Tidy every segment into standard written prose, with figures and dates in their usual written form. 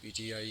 PTI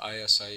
ISI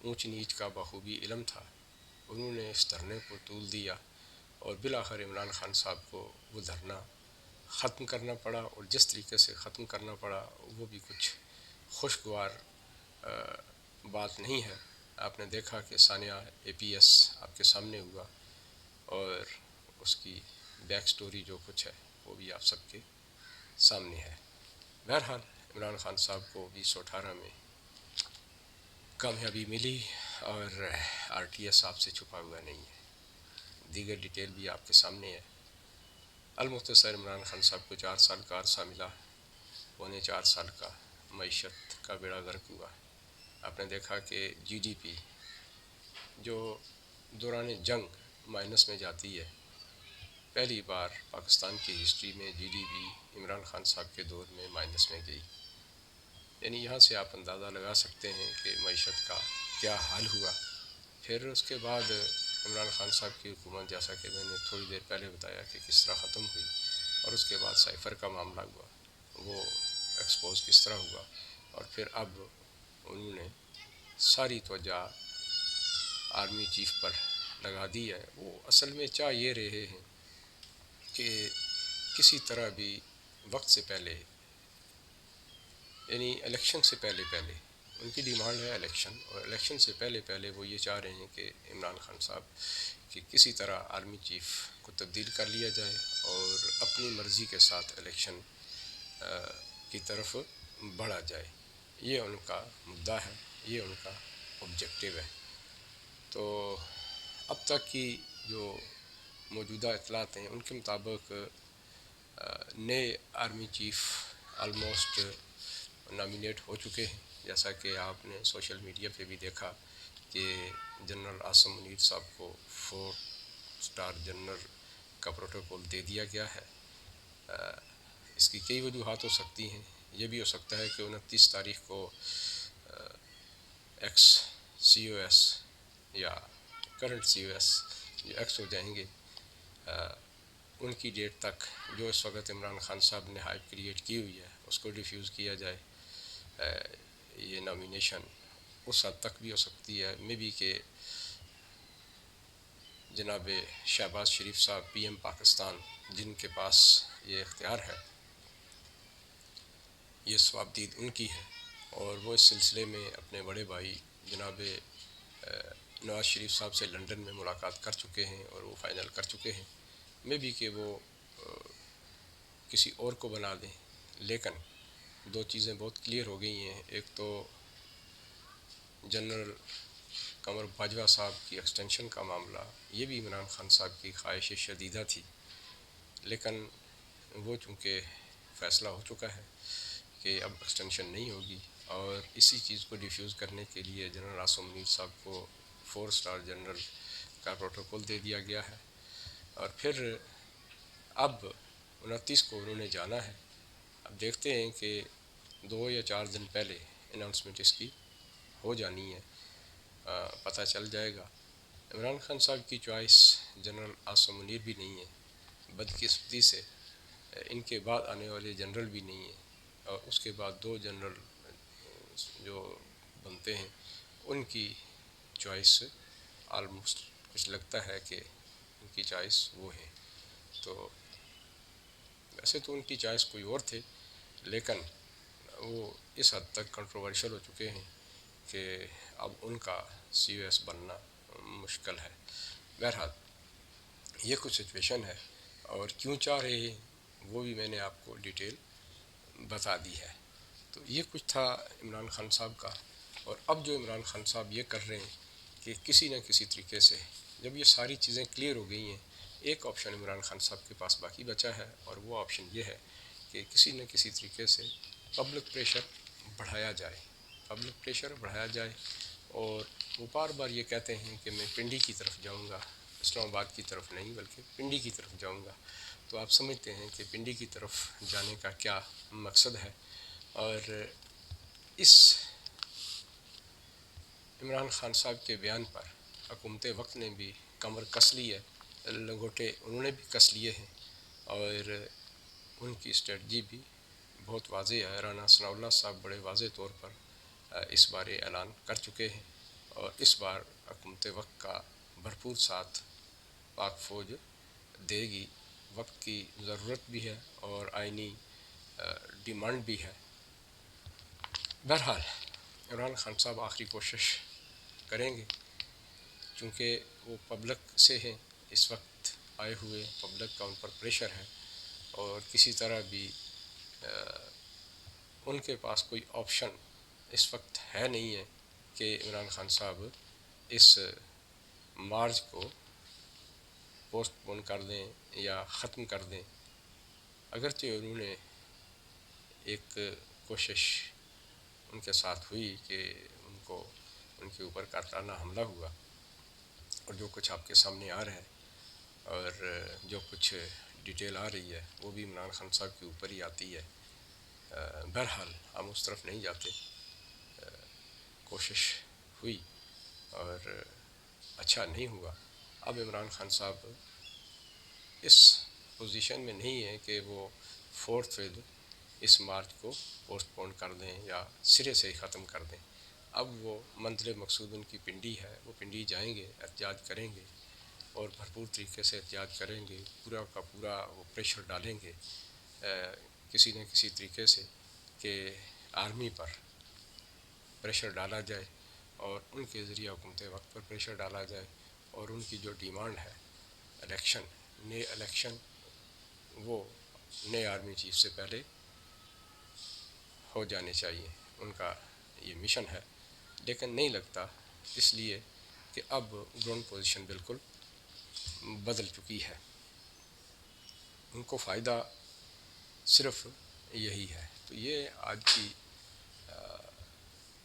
اونچ نیچ کا بخوبی علم تھا، انہوں نے اس دھرنے کو طول دیا اور بالآخر عمران خان صاحب کو وہ دھرنا ختم کرنا پڑا، اور جس طریقے سے ختم کرنا پڑا وہ بھی کچھ خوشگوار بات نہیں ہے۔ آپ نے دیکھا کہ ثانیہ APS آپ کے سامنے ہوا، اور اس کی بیک سٹوری جو کچھ ہے وہ بھی آپ سب کے سامنے ہے۔ بہرحال عمران خان صاحب کو 2018 میں کامیابی ملی، اور RTS آپ سے چھپا ہوا نہیں ہے، دیگر ڈیٹیل بھی آپ کے سامنے ہے۔ المختصر عمران خان صاحب کو 4 سال کا عرصہ ملا، 4.25 سال کا معیشت کا بیڑا غرق ہوا۔ آپ نے دیکھا کہ GDP جو دوران جنگ مائنس میں جاتی ہے، پہلی بار پاکستان کی ہسٹری میں GDP عمران خان صاحب کے دور میں مائنس میں گئی، یعنی یہاں سے آپ اندازہ لگا سکتے ہیں کہ معیشت کا کیا حال ہوا۔ پھر اس کے بعد عمران خان صاحب کی حکومت، جیسا کہ میں نے تھوڑی دیر پہلے بتایا کہ کس طرح ختم ہوئی، اور اس کے بعد سائفر کا معاملہ ہوا، وہ ایکسپوز کس طرح ہوا، اور پھر اب انہوں نے ساری توجہ آرمی چیف پر لگا دی ہے۔ وہ اصل میں چاہ یہ رہے ہیں کہ کسی طرح بھی وقت سے پہلے، یعنی الیکشن سے پہلے ان کی ڈیمانڈ ہے الیکشن، اور الیکشن سے پہلے وہ یہ چاہ رہے ہیں کہ عمران خان صاحب کہ کسی طرح آرمی چیف کو تبدیل کر لیا جائے اور اپنی مرضی کے ساتھ الیکشن کی طرف بڑھا جائے۔ یہ ان کا مدعا ہے، یہ ان کا آبجیکٹیو ہے۔ تو اب تک کی جو موجودہ اطلاعات ہیں ان کے مطابق نئے آرمی چیف آلموسٹ نامینیٹ ہو چکے ہیں، جیسا کہ آپ نے سوشل میڈیا پہ بھی دیکھا کہ جنرل عاصم منیر صاحب کو 4 اسٹار جنرل کا پروٹوکول دے دیا گیا ہے۔ اس کی کئی وجوہات ہو سکتی ہیں، یہ بھی ہو سکتا ہے کہ 29 تاریخ کو ایکس COS یا کرنٹ COS جو ایکس ہو جائیں گے، ان کی ڈیٹ تک جو اس وقت عمران خان صاحب نے ہائپ کریٹ کی ہوئی ہے اس کو ڈیفیوز کیا جائے۔ یہ نامینیشن اس حد تک بھی ہو سکتی ہے، مے بی کہ جناب شہباز شریف صاحب PM پاکستان، جن کے پاس یہ اختیار ہے، یہ ثوابدید ان کی ہے، اور وہ اس سلسلے میں اپنے بڑے بھائی جناب نواز شریف صاحب سے لنڈن میں ملاقات کر چکے ہیں اور وہ فائنل کر چکے ہیں، مے بی کہ وہ کسی اور کو بنا دیں۔ لیکن 2 چیزیں بہت کلیئر ہو گئی ہیں، ایک تو جنرل قمر باجوہ صاحب کی ایکسٹینشن کا معاملہ، یہ بھی عمران خان صاحب کی خواہش شدیدہ تھی، لیکن وہ چونکہ فیصلہ ہو چکا ہے کہ اب ایکسٹینشن نہیں ہوگی، اور اسی چیز کو ڈیفیوز کرنے کے لیے جنرل عاصم منیر صاحب کو 4 اسٹار جنرل کا پروٹوکول دے دیا گیا ہے، اور پھر اب 29 کو انہوں نے جانا ہے۔ اب دیکھتے ہیں کہ 2 یا 4 دن پہلے اناؤنسمنٹ اس کی ہو جانی ہے، پتہ چل جائے گا۔ عمران خان صاحب کی چوائس جنرل عاصم منیر بھی نہیں ہے، بدقسمتی سے ان کے بعد آنے والے جنرل بھی نہیں ہیں، اور اس کے بعد 2 جنرل جو بنتے ہیں ان کی چوائس آلموسٹ کچھ لگتا ہے کہ ان کی چوائس وہ ہے۔ تو ویسے تو ان کی چوائس کوئی اور تھے، لیکن وہ اس حد تک کنٹروورشل ہو چکے ہیں کہ اب ان کا COS بننا مشکل ہے۔ بہرحال یہ کچھ سچویشن ہے، اور کیوں چاہ رہے ہیں وہ بھی میں نے آپ کو ڈیٹیل بتا دی ہے۔ تو یہ کچھ تھا عمران خان صاحب کا، اور اب جو عمران خان صاحب یہ کر رہے ہیں کہ کسی نہ کسی طریقے سے جب یہ ساری چیزیں کلیئر ہو گئی ہیں، ایک آپشن عمران خان صاحب کے پاس باقی بچا ہے، اور وہ آپشن یہ ہے کہ کسی نہ کسی طریقے سے پبلک پریشر بڑھایا جائے، اور وہ بار بار یہ کہتے ہیں کہ میں پنڈی کی طرف جاؤں گا، اسلام آباد کی طرف نہیں بلکہ پنڈی کی طرف جاؤں گا۔ تو آپ سمجھتے ہیں کہ پنڈی کی طرف جانے کا کیا مقصد ہے، اور اس عمران خان صاحب کے بیان پر حکومت وقت نے بھی کمر کس لی ہے، لنگوٹے انہوں نے بھی کس لیے ہیں، اور ان کی اسٹریٹجی بھی بہت واضح ہے۔ رانا ثناء اللہ صاحب بڑے واضح طور پر اس بارے اعلان کر چکے ہیں، اور اس بار حکومت وقت کا بھرپور ساتھ پاک فوج دے گی. وقت کی ضرورت بھی ہے اور آئینی ڈیمانڈ بھی ہے. بہرحال عمران خان صاحب آخری کوشش کریں گے، چونکہ وہ پبلک سے ہیں اس وقت آئے ہوئے، پبلک کا ان پر پریشر ہے اور کسی طرح بھی ان کے پاس کوئی آپشن اس وقت ہے نہیں ہے کہ عمران خان صاحب اس مارچ کو پوسٹ پون کر دیں یا ختم کر دیں. اگرچہ انہوں نے ایک کوشش ان کے ساتھ ہوئی کہ ان کے اوپر کاترانہ حملہ ہوا، اور جو کچھ آپ کے سامنے آ رہا ہے اور جو کچھ ڈیٹیل آ رہی ہے وہ بھی عمران خان صاحب کے اوپر ہی آتی ہے. بہرحال ہم اس طرف نہیں جاتے. کوشش ہوئی اور اچھا نہیں ہوا. اب عمران خان صاحب اس پوزیشن میں نہیں ہے کہ وہ فورتھ ویو اس مارچ کو پوسٹ پون کر دیں یا سرے سے ہی ختم کر دیں. اب وہ منزل مقصود ان کی پنڈی ہے، وہ پنڈی جائیں گے، احتجاج کریں گے اور بھرپور طریقے سے احتجاج کریں گے. پورا کا پورا وہ پریشر ڈالیں گے کسی نہ کسی طریقے سے کہ آرمی پر پریشر ڈالا جائے اور ان کے ذریعہ حکومت وقت پر پریشر ڈالا جائے، اور ان کی جو ڈیمانڈ ہے الیکشن، نئے الیکشن، وہ نئے آرمی چیف سے پہلے ہو جانے چاہیے. ان کا یہ مشن ہے، لیکن نہیں لگتا، اس لیے کہ اب گراؤنڈ پوزیشن بالکل بدل چکی ہے. ان کو فائدہ صرف یہی ہے. تو یہ آج کی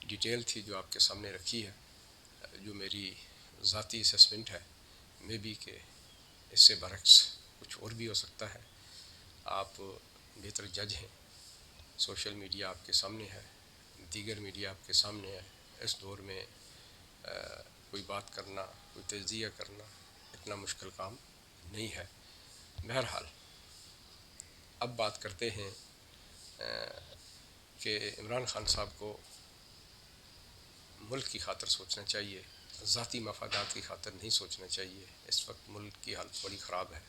ڈیٹیل تھی جو آپ کے سامنے رکھی ہے، جو میری ذاتی اسسمنٹ ہے. میں بھی کہ اس سے برعکس کچھ اور بھی ہو سکتا ہے. آپ بہتر جج ہیں. سوشل میڈیا آپ کے سامنے ہے، دیگر میڈیا آپ کے سامنے ہے. اس دور میں کوئی بات کرنا، کوئی تجزیہ کرنا اتنا مشکل کام نہیں ہے. بہرحال اب بات کرتے ہیں کہ عمران خان صاحب کو ملک کی خاطر سوچنا چاہیے، ذاتی مفادات کی خاطر نہیں سوچنا چاہیے. اس وقت ملک کی حالت بڑی خراب ہے،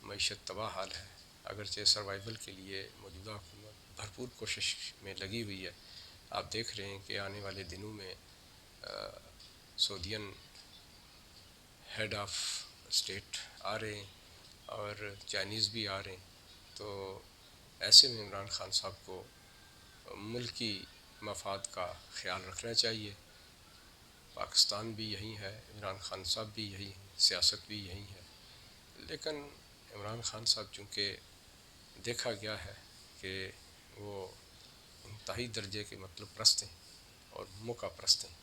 معیشت تباہ حال ہے. اگرچہ سروائیول کے لیے موجودہ حکومت بھرپور کوشش میں لگی ہوئی ہے. آپ دیکھ رہے ہیں کہ آنے والے دنوں میں سعودین ہیڈ آف اسٹیٹ آ رہے ہیں اور چائنیز بھی آ رہے ہیں. تو ایسے میں عمران خان صاحب کو ملکی مفاد کا خیال رکھنا چاہیے. پاکستان بھی یہی ہے، عمران خان صاحب بھی یہی ہیں، سیاست بھی یہی ہے. لیکن عمران خان صاحب چونکہ دیکھا گیا ہے کہ وہ انتہائی درجے کے مطلب پرست ہیں اور موقع پرست ہیں.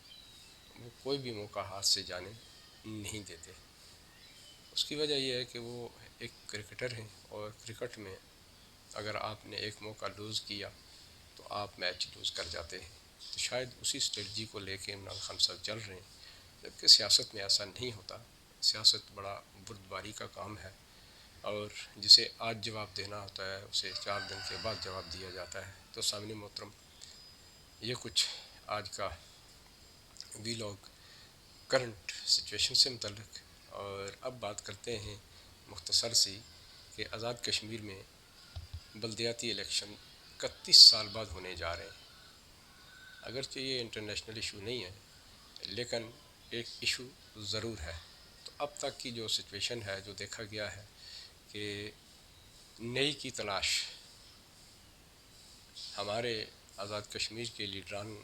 وہ کوئی بھی موقع ہاتھ سے جانے نہیں دیتے. اس کی وجہ یہ ہے کہ وہ ایک کرکٹر ہیں، اور کرکٹ میں اگر آپ نے ایک موقع لوز کیا تو آپ میچ لوز کر جاتے ہیں. تو شاید اسی اسٹریٹجی کو لے کے عمران خان صاحب چل رہے ہیں. جبکہ سیاست میں ایسا نہیں ہوتا. سیاست بڑا بردباری کا کام ہے، اور جسے آج جواب دینا ہوتا ہے اسے 4 دن کے بعد جواب دیا جاتا ہے. تو سامعین محترم، یہ کچھ آج کا ویلاگ کرنٹ سچویشن سے متعلق. اور اب بات کرتے ہیں مختصر سی کہ آزاد کشمیر میں بلدیاتی الیکشن 31 سال بعد ہونے جا رہے ہیں. اگرچہ یہ انٹرنیشنل ایشو نہیں ہے، لیکن ایک ایشو ضرور ہے. تو اب تک کی جو سچویشن ہے، جو دیکھا گیا ہے کہ نئی کی تلاش ہمارے آزاد کشمیر کے لیڈران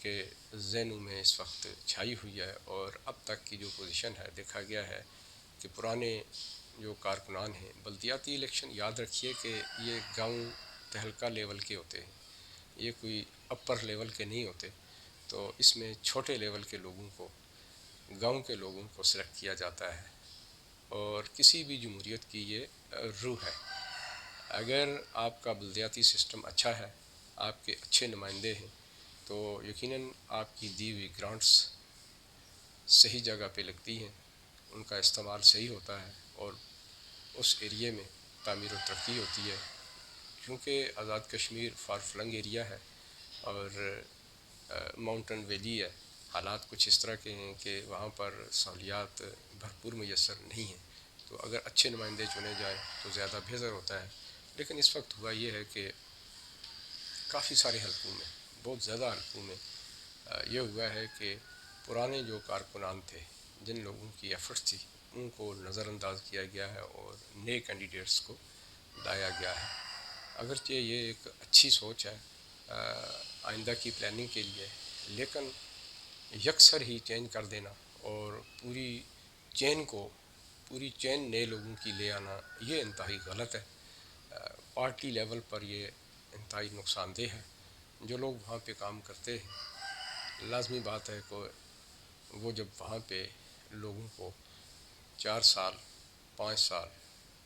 کے ذہنوں میں اس وقت چھائی ہوئی ہے. اور اب تک کی جو پوزیشن ہے، دیکھا گیا ہے کہ پرانے جو کارکنان ہیں، بلدیاتی الیکشن یاد رکھیے کہ یہ گاؤں تہلکہ لیول کے ہوتے ہیں، یہ کوئی اپر لیول کے نہیں ہوتے. تو اس میں چھوٹے لیول کے لوگوں کو، گاؤں کے لوگوں کو سلیکٹ کیا جاتا ہے، اور کسی بھی جمہوریت کی یہ روح ہے. اگر آپ کا بلدیاتی سسٹم اچھا ہے، آپ کے اچھے نمائندے ہیں، تو یقیناً آپ کی دی ہوئی گرانٹس صحیح جگہ پہ لگتی ہیں، ان کا استعمال صحیح ہوتا ہے، اور اس ایریے میں تعمیر و ترقی ہوتی ہے. کیونکہ Azad Kashmir for filling area ہے اور ماؤنٹن ویلی ہے، حالات کچھ اس طرح کے ہیں کہ وہاں پر سہولیات بھرپور میسر نہیں ہیں، تو اگر اچھے نمائندے چنے جائیں تو زیادہ بہتر ہوتا ہے۔ لیکن اس وقت ہوا یہ ہے کہ کافی سارے حلقوں میں، بہت زیادہ حلقوں میں یہ ہوا ہے کہ پرانے جو کارکنان تھے، جن لوگوں کی ایفرٹس تھی، ان کو نظر انداز کیا گیا ہے اور نئے کینڈیڈیٹس کو لایا گیا ہے۔ اگرچہ یہ ایک اچھی سوچ ہے آئندہ کی پلاننگ کے لیے، لیکن یکسر ہی چینج کر دینا اور چین کو پوری چین نئے لوگوں کی لے آنا، یہ انتہائی غلط ہے۔ پارٹی لیول پر یہ انتہائی نقصان دہ ہے۔ جو لوگ وہاں پہ کام کرتے ہیں، لازمی بات ہے کہ وہ جب وہاں پہ لوگوں کو 4 سال 5 سال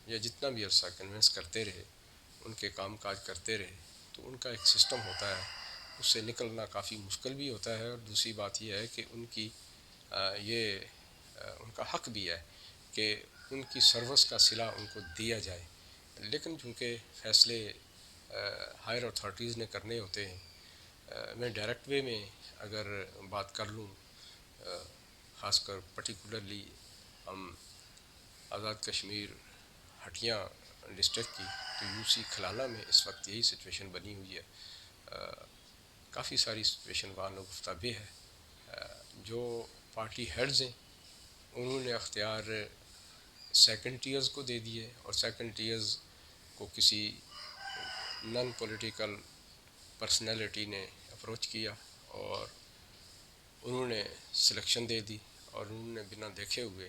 یا جتنا بھی عرصہ کنونس کرتے رہے، ان کے کام کاج کرتے رہے، تو ان کا ایک سسٹم ہوتا ہے، اس سے نکلنا کافی مشکل بھی ہوتا ہے۔ اور دوسری بات یہ ہے کہ ان کی ان کا حق بھی ہے کہ ان کی سروس کا صلہ ان کو دیا جائے، لیکن چونکہ فیصلے ہائر اتھارٹیز نے کرنے ہوتے ہیں۔ میں ڈائریکٹ وے میں اگر بات کر لوں، خاص کر پرٹیکولرلی ہم آزاد کشمیر ہٹیاں ڈسٹرکٹ کی، تو یو سی کھلانہ میں اس وقت یہی سچویشن بنی ہوئی ہے۔ کافی ساری سچویشن وہاں نگفتہ بھی ہے۔ جو پارٹی ہیڈز ہیں، انہوں نے اختیار سیکنڈ ٹیئرز کو دے دیے، اور سیکنڈ ٹیئرز کو کسی نان پولیٹیکل پرسنالٹی نے اپروچ کیا اور انہوں نے سلیکشن دے دی، اور انہوں نے بنا دیکھے ہوئے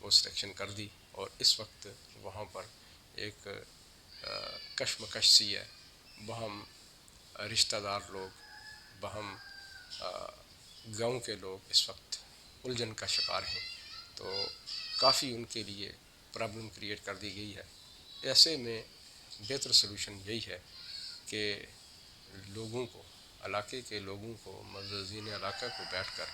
وہ سلیکشن کر دی، اور اس وقت وہاں پر ایک کشمکش سی ہے۔ باہم رشتہ دار لوگ، باہم گاؤں کے لوگ اس وقت الجھن کا شکار ہیں، تو کافی ان کے لیے پرابلم کریٹ کر دی گئی ہے۔ ایسے میں بہتر سلوشن یہی ہے کہ لوگوں کو، علاقے کے لوگوں کو، معززین علاقہ کو بیٹھ کر